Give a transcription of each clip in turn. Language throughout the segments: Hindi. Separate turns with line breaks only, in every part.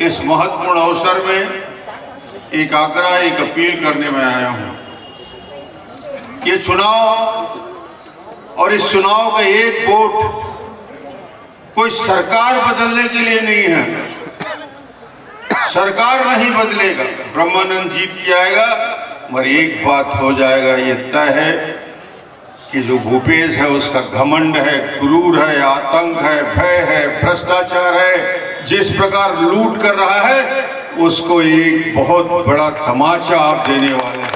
इस महत्वपूर्ण अवसर में एक आग्रह, एक अपील करने में आया हूं कि चुनाव और इस चुनाव का एक वोट कोई सरकार बदलने के लिए नहीं है। सरकार नहीं बदलेगा, ब्रह्मानंद जीत जाएगा, मगर एक बात हो जाएगा, ये तय है कि जो भूपेश है उसका घमंड है, क्रूर है, आतंक है, भय है, भ्रष्टाचार है, जिस प्रकार लूट कर रहा है उसको एक बहुत बड़ा तमाचा आप देने वाले हैं।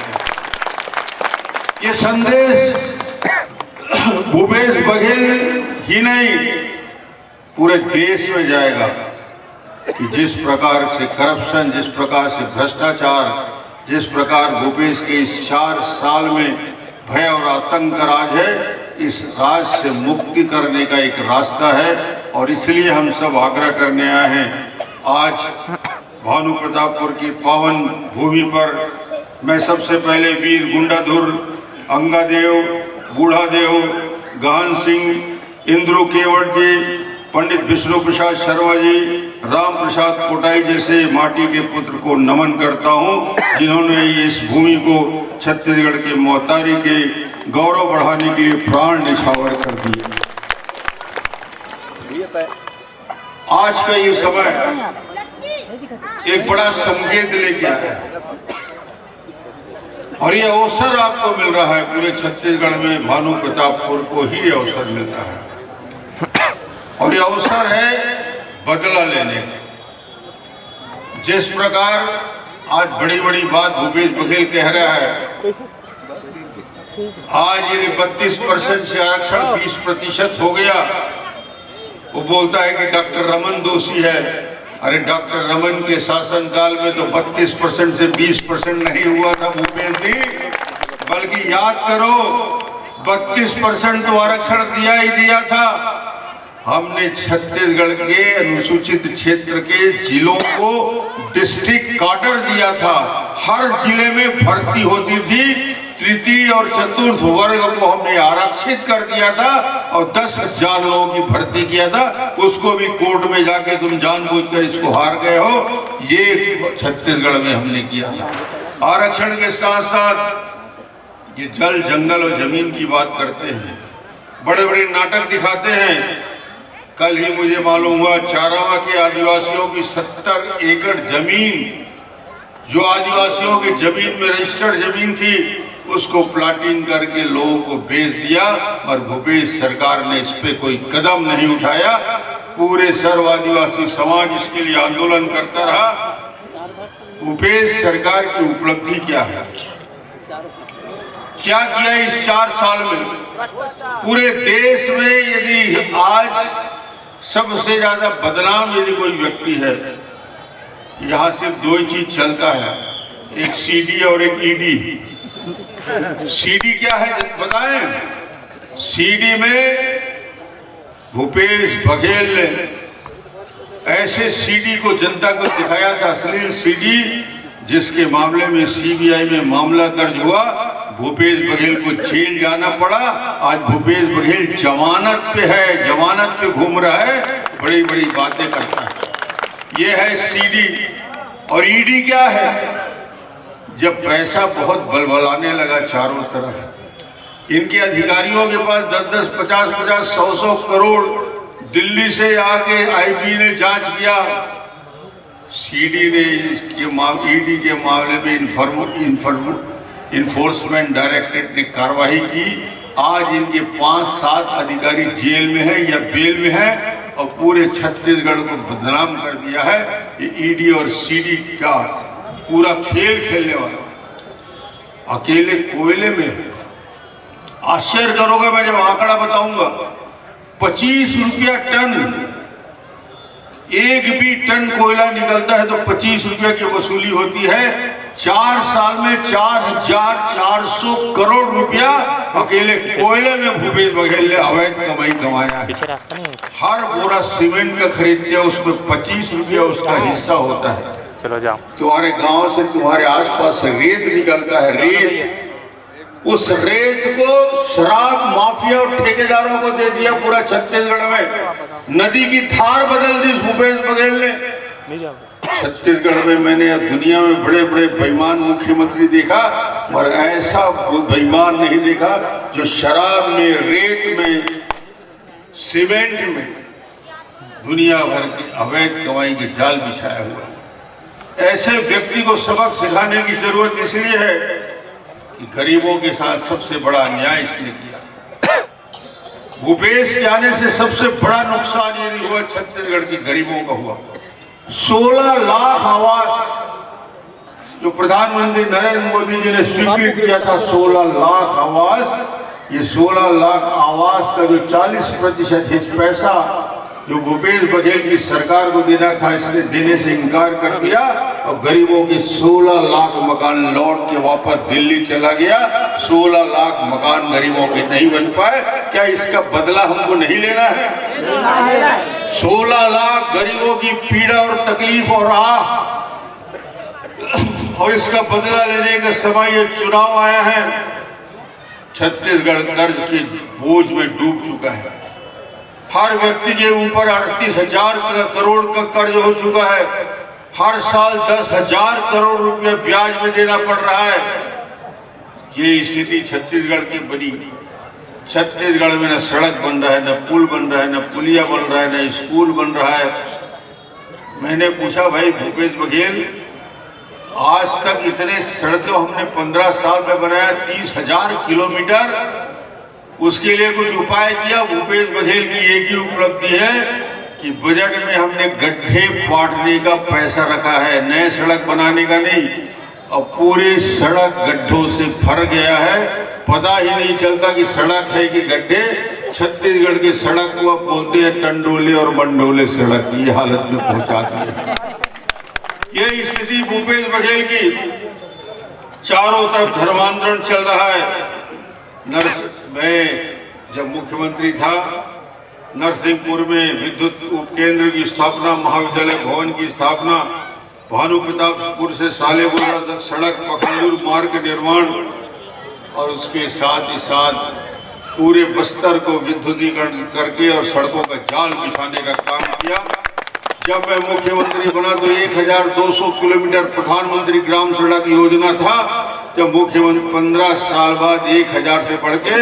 ये संदेश भूपेश बघेल ही नहीं पूरे देश में जाएगा कि जिस प्रकार से करप्शन, जिस प्रकार से भ्रष्टाचार, जिस प्रकार भूपेश के इस 4 साल में भय और आतंक का राज है, इस राज से मुक्ति करने का एक रास्ता है। और इसलिए हम सब आग्रह करने आए हैं। आज भानु प्रतापपुर की पावन भूमि पर मैं सबसे पहले वीर गुंडाधुर, अंगादेव, बूढ़ादेव, गहन सिंह, इंद्रू केवट जी, पंडित विष्णु प्रसाद शर्मा जी, राम प्रसाद कोटाई जैसे माटी के पुत्र को नमन करता हूं, जिन्होंने इस भूमि को छत्तीसगढ़ के मोहतारी के गौरव बढ़ाने के लिए प्राण न्यौछावर कर दिए। आज का ये समय एक बड़ा संकेत लेके आया है और ये अवसर आपको मिल रहा है, पूरे छत्तीसगढ़ में भानु प्रतापपुर को ही अवसर मिल रहा है और ये अवसर है बदला लेने का। जिस प्रकार आज बड़ी बड़ी बात भूपेश बघेल कह रहा है, आज यदि 32% से आरक्षण 20% हो गया, वो बोलता है कि डॉक्टर रमन दोषी है। अरे डॉक्टर रमन के शासनकाल में तो 32% से 20% नहीं हुआ था भूपेश जी, बल्कि याद करो 32% तो आरक्षण दिया ही दिया था। हमने छत्तीसगढ़ के अनुसूचित क्षेत्र के जिलों को डिस्ट्रिक्ट काडर दिया था। हर जिले में भर्ती होती थी, तृतीय और चतुर्थ वर्ग को हमने आरक्षित कर दिया था और 10,000 लोगों की भर्ती किया था। उसको भी कोर्ट में जाके तुम जानबूझकर इसको हार गए हो, ये छत्तीसगढ़ में हमने किया था। आरक्षण के साथ साथ ये जल, जंगल और जमीन की बात करते हैं, बड़े बड़े नाटक दिखाते हैं। कल ही मुझे मालूम हुआ चारामा के आदिवासियों की 70 एकड़ जमीन, जो आदिवासियों की जमीन में रजिस्टर्ड जमीन थी, उसको प्लाटिंग करके लोगों को बेच दिया और भूपेश सरकार ने इस पे कोई कदम नहीं उठाया। पूरे सर्व आदिवासी समाज इसके लिए आंदोलन करता रहा। भूपेश सरकार की उपलब्धि क्या है, क्या किया इस 4 साल में? पूरे देश में यदि आज सबसे ज्यादा बदनाम यदि कोई व्यक्ति है, यहाँ सिर्फ 2 ही चीज चलता है, एक सीडी और एक ईडी। सीडी क्या है बताएं? सीडी में भूपेश बघेल ने ऐसे सीडी को जनता को दिखाया था, अश्लील सीडी, जिसके मामले में सीबीआई में मामला दर्ज हुआ। भूपेश बघेल को जेल जाना पड़ा। आज भूपेश बघेल जमानत पे है, जमानत पे घूम रहा है, बड़ी बड़ी बातें करता है। ये है सीडी। और ईडी क्या है? जब पैसा बहुत बलबलाने लगा चारों तरफ, इनके अधिकारियों के पास 10-10, 50-50, 100-100 करोड़ दिल्ली से आके आईबी ने जांच किया, सीडी ने ईडी के मामले में इन्फोर्समेंट डायरेक्टरेट ने कार्रवाई की। आज इनके 5-7 अधिकारी जेल में है या बेल में है और पूरे छत्तीसगढ़ को बदनाम कर दिया है। ये ईडी और सीडी का पूरा खेल खेलने वाला अकेले कोयले में, आश्चर्य करोगे मैं जब आंकड़ा बताऊंगा, 25 रुपया टन, एक भी टन कोयला निकलता है तो 25 रुपया की वसूली होती है। 4 साल में 4,400 करोड़ रुपया अकेले कोयले में भूपेश बघेल ने अवैध कमाई कमाया है। हर बोरा सीमेंट का खरीदते हैं, उसमें 25 रुपया उसका हिस्सा होता है।
चलो जाओ।
तुम्हारे गांव से तुम्हारे आसपास रेत निकलता है, रेत, उस रेत को शराब माफिया और ठेकेदारों को दे दिया पूरा छत्तीसगढ़ में। नदी की धार बदल दी भूपेश बघेल ने। छत्तीसगढ़ में मैंने दुनिया में बड़े बड़े बेईमान मुख्यमंत्री देखा, और ऐसा बेईमान नहीं देखा जो शराब में, रेत में, सीमेंट में दुनिया भर की अवैध कमाई के जाल बिछाया हुआ है। ऐसे व्यक्ति को सबक सिखाने की जरूरत इसलिए है कि गरीबों के साथ सबसे बड़ा अन्याय इसने किया। भूपेश के आने से सबसे बड़ा नुकसान ये नहीं हुआ, छत्तीसगढ़ के गरीबों का हुआ। 16 लाख आवास जो प्रधानमंत्री नरेंद्र मोदी जी ने स्वीकृत किया था, 16 लाख आवास, ये 16 लाख आवास का जो 40% पैसा जो भूपेश बघेल की सरकार को देना था, इसने देने से इनकार कर दिया और गरीबों के 16 लाख मकान लौट के वापस दिल्ली चला गया। 16 लाख मकान गरीबों के नहीं बन पाए। क्या इसका बदला हमको नहीं लेना है? 16 लाख गरीबों की पीड़ा और तकलीफ और राह, और इसका बदला लेने का समय ये चुनाव आया है। छत्तीसगढ़ कर्ज के बोझ में डूब चुका है। हर व्यक्ति के ऊपर 38,000 करोड़ का कर्ज हो चुका है। हर साल 10,000 करोड़ रुपए ब्याज में देना पड़ रहा है। ये स्थिति छत्तीसगढ़ की बनी। छत्तीसगढ़ में न सड़क बन रहा है, न पुल बन रहा है, न पुलिया बन रहा है, न स्कूल बन रहा है। मैंने पूछा, भाई भूपेश बघेल, आज तक इतने सड़कें हमने 15 साल में बनाया, 30,000 किलोमीटर, उसके लिए कुछ उपाय किया? भूपेश बघेल की एक ही उपलब्धि है कि बजट में हमने गड्ढे पाटने का पैसा रखा है, नए सड़क बनाने का नहीं। और पूरी सड़क गड्ढों से भर गया है, पता ही नहीं चलता कि सड़क है कि गड्ढे। छत्तीसगढ़ की सड़क को अब बोलते हैं टंडोले और मंडोले सड़क, की हालत में पहुंचाती है। ये स्थिति भूपेश बघेल की। चारों तरफ धर्मांतरण चल रहा है। मैं जब मुख्यमंत्री था, नरसिंहपुर में विद्युत उपकेंद्र की स्थापना, महाविद्यालय भवन की स्थापना, भानु प्रतापपुर से सालेगुड़ा तक सड़क, पखानूर मार्ग के निर्माण, और उसके साथ ही साथ पूरे बस्तर को विद्युतीकरण करके और सड़कों का जाल बिछाने का काम किया। जब मैं मुख्यमंत्री बना तो 1200 किलोमीटर प्रधानमंत्री ग्राम सड़क योजना था। जब मुख्यमंत्री 15 साल बाद 1000 से बढ़ के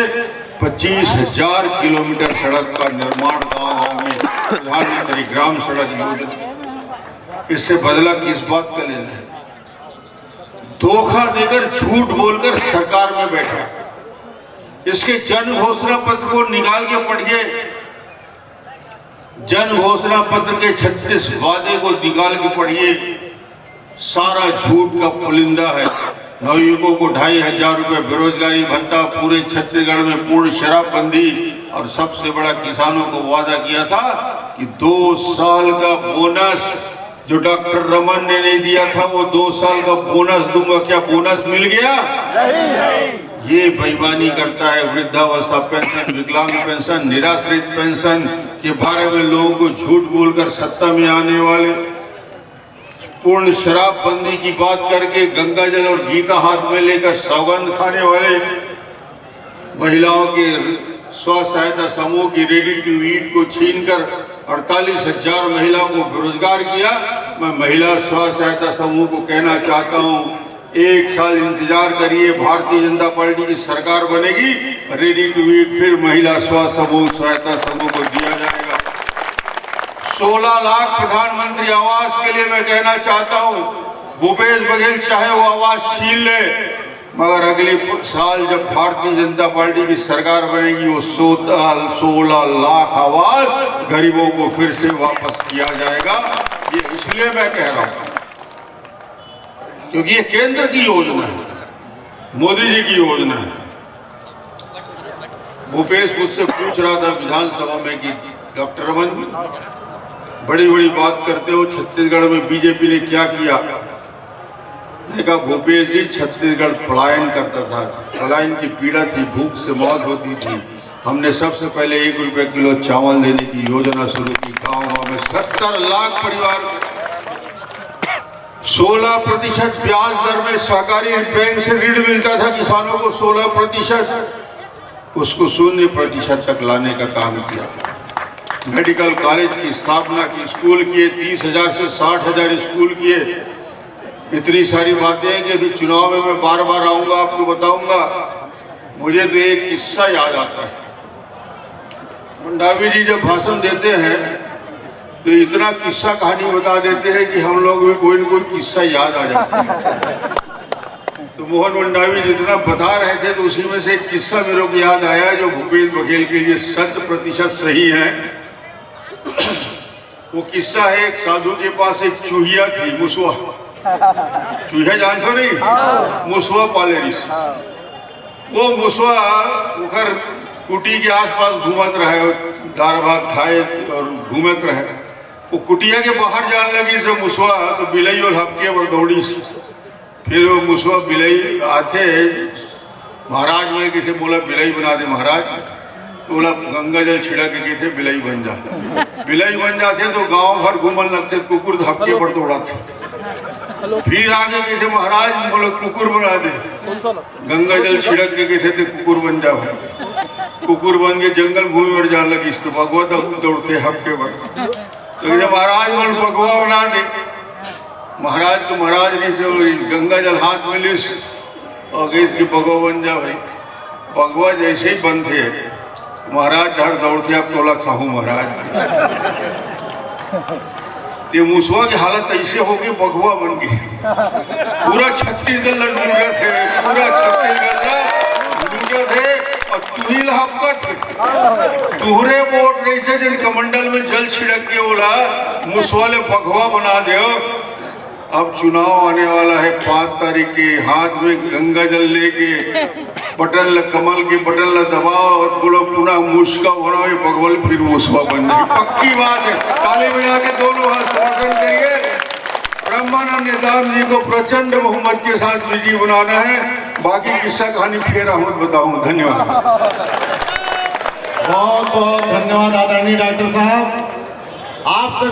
25,000 किलोमीटर सड़क का निर्माण गाँव में प्रधानमंत्री ग्राम सड़क योजना। इससे बदला किस बात का लेना है? धोखा देकर, झूठ बोलकर सरकार में बैठा। इसके जन घोषणा पत्र को निकाल के पढ़िए। जन घोषणा पत्र के 36 वादे को निकाल के पढ़िए। सारा झूठ का पुलिंदा है। नवयुवकों को 2,500 रुपए बेरोजगारी भत्ता, पूरे छत्तीसगढ़ में पूर्ण शराबबंदी, और सबसे बड़ा किसानों को वादा किया था कि 2 साल का बोनस जो डॉक्टर रमन ने नहीं दिया था, वो 2 साल का बोनस दूंगा। क्या बोनस मिल गया? ये बेईमानी करता है। वृद्धावस्था पेंशन, विकलांग पेंशन, निराश्रित पेंशन के बारे में लोगों को झूठ बोलकर सत्ता में आने वाले, पूर्ण शराबबंदी की बात करके गंगा जल और गीता हाथ में लेकर सौगंध खाने वाले, महिलाओं के स्व सहायता समूह की रेडी टू ईट को छीनकर 48,000 महिलाओं को बेरोजगार किया। मैं महिला स्व सहायता समूह को कहना चाहता हूं, 1 साल इंतजार करिए, भारतीय जनता पार्टी की सरकार बनेगी, रेडी टू ईट फिर महिला स्व सहायता समूह को दिया जाएगा। 16 लाख प्रधानमंत्री आवास के लिए मैं कहना चाहता हूं, भूपेश बघेल चाहे वो आवास छीन ले, मगर अगले साल जब भारतीय जनता पार्टी की सरकार बनेगी, वो 16 लाख आवास गरीबों को फिर से वापस किया जाएगा। ये इसलिए मैं कह रहा हूं क्योंकि ये केंद्र की योजना है, मोदी जी की योजना है। भूपेश मुझसे पूछ रहा था विधानसभा में कि डॉक्टर रमन, बड़ी बड़ी बात करते हो, छत्तीसगढ़ में बीजेपी ने क्या किया? मैंने कहा, भूपेश जी, छत्तीसगढ़ पलायन करता था, पलायन की पीड़ा थी, भूख से मौत होती थी। हमने सबसे पहले 1 रुपए किलो चावल देने की योजना शुरू की। गाँव में 70 लाख परिवार, 16% ब्याज दर में सहकारी बैंक से ऋण मिलता था किसानों को, 16%, उसको 0% तक लाने का काम किया। मेडिकल कॉलेज की स्थापना की, स्कूल किए, 30,000 से 60,000 स्कूल किए। इतनी सारी बातें हैं कि अभी चुनाव में मैं बार बार आऊंगा, आपको बताऊंगा। मुझे तो एक किस्सा याद आता है। मंडावी जी जब भाषण देते हैं तो इतना किस्सा कहानी बता देते हैं कि हम लोग भी कोई न कोई किस्सा याद आ जाता है। तो मोहन मंडावी जितना बता रहे थे तो उसी में से एक किस्सा मेरे को याद आया जो भूपेश बघेल के लिए 100% सही है। वो किस्सा है, एक साधु के पास एक चूहिया थी, मुसवा। चूहिया जानते हो नहीं? मुसवा पाले रही। वो मुसवा उखर कुटी के आसपास घूमत रहे, दाल भात खाए और घूमत रहे। वो कुटिया के बाहर जाने लगी से मुसवा, तो बिलई और हपके पर दौड़ी। फिर वो मुसवा बिलई आते, महाराज मैं किसे बोला बिलई बना दे महाराज, तो बोला गंगा जल छिड़क के थे बिलई बन जाते। बिलई बन जाते तो गांव भर घूमन लगते, कुकुर हपके पर दौड़ाते। फिर आगे कैसे महाराज बोले कुकुर बना दे, गंगा जल छिड़क के कैसे थे कुकुर बन जा भाई। कुकुर बन के जंगल भूमि पर जाने लगी, तो भगवत दौड़ते हपके पर। तो कैसे महाराज बोल भगवा बना दे। महाराज तो महाराज जी से गंगा जल हाथ में लिस और गैस के भगवा बन जा भाई। भगवा जैसे ही बनते महाराज डर दौड़ते, अब तोला खाऊं महाराज। ये मुसवा की हालत ऐसे हो गई, भगवा बन गई। पूरा छत्तीसगढ़ लूटा थे, पूरा छत्तीसगढ़ लूटा थे और तुहिल हपका थे। तुहरे वोट जैसे जिन कमंडल में जल छिड़क के बोला मुसवा ले भगवा बना दे। अब चुनाव आने वाला है 5 तारीख के, हाथ में गंगा जल लेके बटन कमल के बटन ला दबाओ और बोलो पुनः मुस्का बनाओ, भगवान फिर मुसवा बन जाए। पक्की बात है। ताली बजा के दोनों हाथ समर्थन करिए। ब्रह्मानंद निदान जी को प्रचंड बहुमत के साथ विजयी बनाना है। बाकी किस्सा कहानी फिर हम बताऊं। धन्यवाद।
बहुत बहुत धन्यवाद आदरणीय डॉक्टर साहब। आप सभी